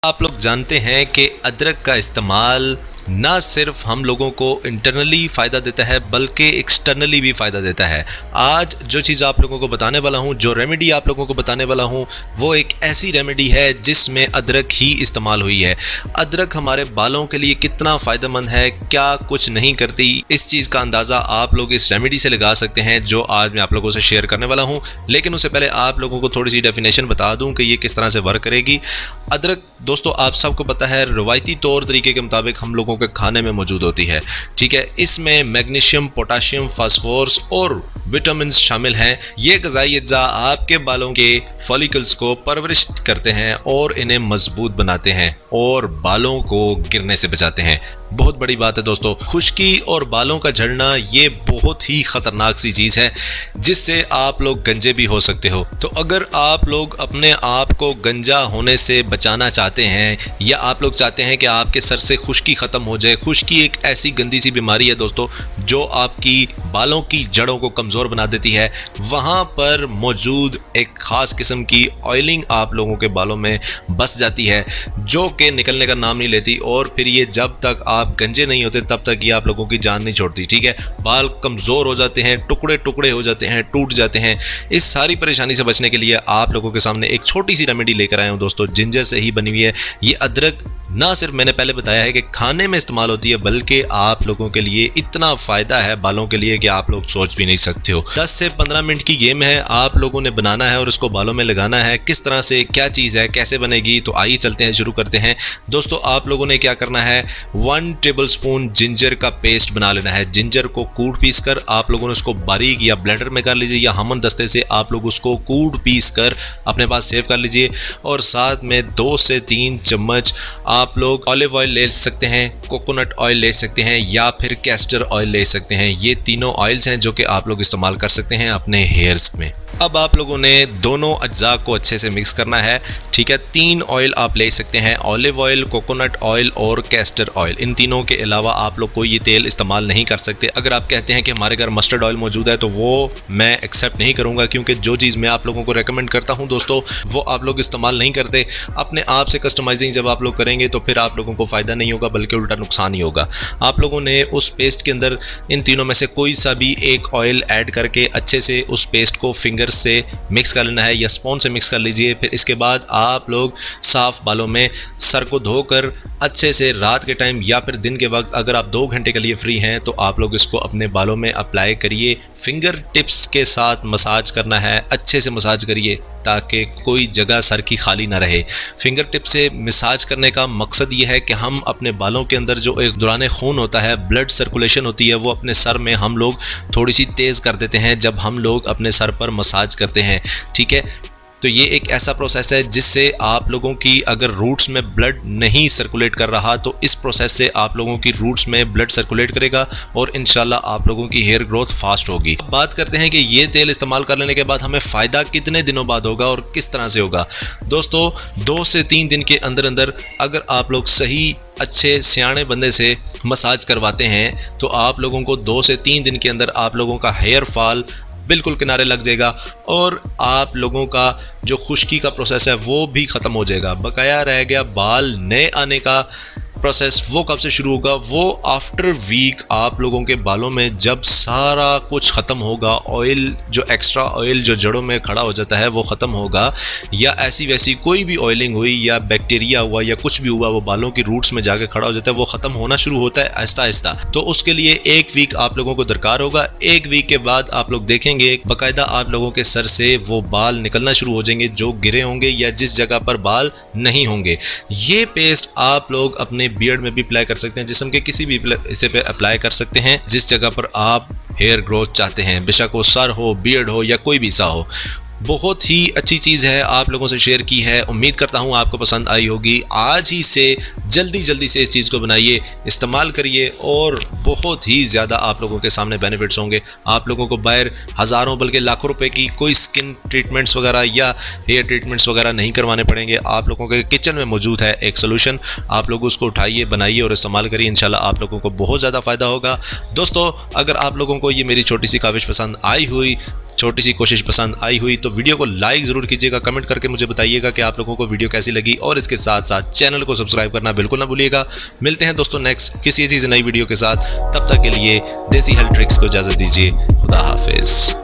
आप लोग जानते हैं कि अदरक का इस्तेमाल ना सिर्फ हम लोगों को इंटरनली फ़ायदा देता है बल्कि एक्सटर्नली भी फ़ायदा देता है। आज जो चीज़ आप लोगों को बताने वाला हूँ, जो रेमेडी आप लोगों को बताने वाला हूँ, वो एक ऐसी रेमेडी है जिसमें अदरक ही इस्तेमाल हुई है। अदरक हमारे बालों के लिए कितना फ़ायदेमंद है, क्या कुछ नहीं करती, इस चीज़ का अंदाज़ा आप लोग इस रेमेडी से लगा सकते हैं जो आज मैं आप लोगों से शेयर करने वाला हूँ। लेकिन उससे पहले आप लोगों को थोड़ी सी डेफिनेशन बता दूँ कि ये किस तरह से वर्क करेगी। अदरक दोस्तों आप सबको पता है रवायती तौर तरीके के मुताबिक हम लोगों के खाने में मौजूद होती है, ठीक है। इसमें मैग्नीशियम, पोटाशियम, फास्फोरस और विटामिन शामिल हैं। ये ग़िज़ाई अज्जा आपके बालों के फॉलिकल्स को परवरिश करते हैं और इन्हें मजबूत बनाते हैं और बालों को गिरने से बचाते हैं। बहुत बड़ी बात है दोस्तों, खुश्की और बालों का झड़ना ये बहुत ही ख़तरनाक सी चीज़ है जिससे आप लोग गंजे भी हो सकते हो। तो अगर आप लोग अपने आप को गंजा होने से बचाना चाहते हैं या आप लोग चाहते हैं कि आपके सर से खुश्की ख़त्म हो जाए, खुश्की एक ऐसी गंदी सी बीमारी है दोस्तों जो आपकी बालों की जड़ों को कमज़ोर बना देती है, वहाँ पर मौजूद एक ख़ास किस्म की ऑयलिंग आप लोगों के बालों में बस जाती है जो कि निकलने का नाम नहीं लेती और फिर ये जब तक आप गंजे नहीं होते तब तक ये आप लोगों की जान नहीं छोड़ती, ठीक है। बाल कमज़ोर हो जाते हैं, टुकड़े टुकड़े हो जाते हैं, टूट जाते हैं। इस सारी परेशानी से बचने के लिए आप लोगों के सामने एक छोटी सी रेमेडी लेकर आया हूँ दोस्तों, जिंजर से ही बनी हुई है। ये अदरक ना सिर्फ मैंने पहले बताया है कि खाने में इस्तेमाल होती है बल्कि आप लोगों के लिए इतना फ़ायदा है बालों के लिए कि आप लोग सोच भी नहीं सकते हो। 10 से 15 मिनट की गेम है, आप लोगों ने बनाना है और उसको बालों में लगाना है। किस तरह से, क्या चीज़ है, कैसे बनेगी, तो आइए चलते हैं, शुरू करते हैं। दोस्तों आप लोगों ने क्या करना है, 1 टेबलस्पून जिंजर का पेस्ट बना लेना है। जिंजर को कूट पीस कर आप लोगों ने उसको बारीक या ब्लेंडर में कर लीजिए या हमन दस्ते से आप लोग उसको कूट पीस कर अपने पास सेव कर लीजिए। और साथ में 2 से 3 चम्मच आप लोग ऑलिव ऑयल ले सकते हैं, कोकोनट ऑयल ले सकते हैं या फिर कैस्टर ऑयल ले सकते हैं। ये तीनों ऑयल्स हैं जो कि आप लोग इस्तेमाल कर सकते हैं अपने हेयर्स में। अब आप लोगों ने दोनों अज्जा को अच्छे से मिक्स करना है, ठीक है। 3 ऑयल आप ले सकते हैं, ऑलिव ऑयल, कोकोनट ऑयल और कैस्टर ऑयल। इन तीनों के अलावा आप लोग कोई ये तेल इस्तेमाल नहीं कर सकते। अगर आप कहते हैं कि हमारे घर मस्टर्ड ऑयल मौजूद है तो वो मैं एक्सेप्ट नहीं करूँगा, क्योंकि जो चीज़ मैं आप लोगों को रेकमेंड करता हूँ दोस्तों वो आप लोग इस्तेमाल नहीं करते। अपने आप से कस्टमाइजिंग जब आप लोग करेंगे तो फिर आप लोगों को फ़ायदा नहीं होगा बल्कि उल्टा नुकसान ही होगा। आप लोगों ने उस पेस्ट के अंदर इन तीनों में से कोई सा भी एक ऑयल ऐड करके अच्छे से उस पेस्ट को फिंगर से मिक्स कर लेना है या स्पून से मिक्स कर लीजिए। फिर इसके बाद आप लोग साफ़ बालों में सर को धोकर अच्छे से रात के टाइम या फिर दिन के वक्त अगर आप 2 घंटे के लिए फ्री हैं तो आप लोग इसको अपने बालों में अप्लाई करिए। फिंगर टिप्स के साथ मसाज करना है, अच्छे से मसाज करिए ताकि कोई जगह सर की खाली ना रहे। फिंगर टिप से मसाज करने का मकसद ये है कि हम अपने बालों के अंदर जो एक दौरान खून होता है, ब्लड सर्कुलेशन होती है, वो अपने सर में हम लोग थोड़ी सी तेज़ कर देते हैं जब हम लोग अपने सर पर मसाज करते हैं, ठीक है। तो ये एक ऐसा प्रोसेस है जिससे आप लोगों की अगर रूट्स में ब्लड नहीं सर्कुलेट कर रहा तो इस प्रोसेस से आप लोगों की रूट्स में ब्लड सर्कुलेट करेगा और इंशाल्लाह आप लोगों की हेयर ग्रोथ फास्ट होगी। अब बात करते हैं कि ये तेल इस्तेमाल कर लेने के बाद हमें फ़ायदा कितने दिनों बाद होगा और किस तरह से होगा। दोस्तों 2 से 3 दिन के अंदर अंदर अगर आप लोग सही अच्छे सियाने बंदे से मसाज करवाते हैं तो आप लोगों को 2 से 3 दिन के अंदर आप लोगों का हेयर फॉल बिल्कुल किनारे लग जाएगा और आप लोगों का जो खुश्की का प्रोसेस है वो भी ख़त्म हो जाएगा। बकाया रह गया बाल नए आने का प्रोसेस, वो कब से शुरू होगा, वो आफ्टर वीक आप लोगों के बालों में जब सारा कुछ ख़त्म होगा, ऑयल जो एक्स्ट्रा ऑयल जो जड़ों में खड़ा हो जाता है वो ख़त्म होगा या ऐसी वैसी कोई भी ऑयलिंग हुई या बैक्टीरिया हुआ या कुछ भी हुआ वो बालों की रूट्स में जाकर खड़ा हो जाता है, वो ख़त्म होना शुरू होता है आहिस्ता आहिस्ता। तो उसके लिए 1 वीक आप लोगों को दरकार होगा। 1 वीक के बाद आप लोग देखेंगे बाकायदा आप लोगों के सर से वो बाल निकलना शुरू हो जाएंगे जो गिरे होंगे या जिस जगह पर बाल नहीं होंगे। ये पेस्ट आप लोग अपने बियर्ड में भी अप्लाई कर सकते हैं, जिस्म के किसी भी हिस्से पे अप्लाई कर सकते हैं जिस जगह पर आप हेयर ग्रोथ चाहते हैं, बेशक वो सर हो, बियर्ड हो या कोई भी सा हो। बहुत ही अच्छी चीज़ है, आप लोगों से शेयर की है, उम्मीद करता हूँ आपको पसंद आई होगी। आज ही से जल्दी से इस चीज़ को बनाइए, इस्तेमाल करिए और बहुत ही ज़्यादा आप लोगों के सामने बेनिफिट्स होंगे। आप लोगों को बाहर हज़ारों बल्कि लाखों रुपए की कोई स्किन ट्रीटमेंट्स वगैरह या हेयर ट्रीटमेंट्स वगैरह नहीं करवाने पड़ेंगे। आप लोगों के किचन में मौजूद है एक सोल्यूशन, आप लोग उसको उठाइए, बनाइए और इस्तेमाल करिए। इंशाल्लाह आप लोगों को बहुत ज़्यादा फ़ायदा होगा। दोस्तों अगर आप लोगों को ये मेरी छोटी सी काविश पसंद आई हुई छोटी सी कोशिश पसंद आई हुई तो वीडियो को लाइक ज़रूर कीजिएगा, कमेंट करके मुझे बताइएगा कि आप लोगों को वीडियो कैसी लगी, और इसके साथ साथ चैनल को सब्सक्राइब करना बिल्कुल ना भूलिएगा। मिलते हैं दोस्तों नेक्स्ट किसी चीज़ नई वीडियो के साथ, तब तक के लिए देसी हेल्थ ट्रिक्स को इजाज़त दीजिए। खुदा हाफिज़।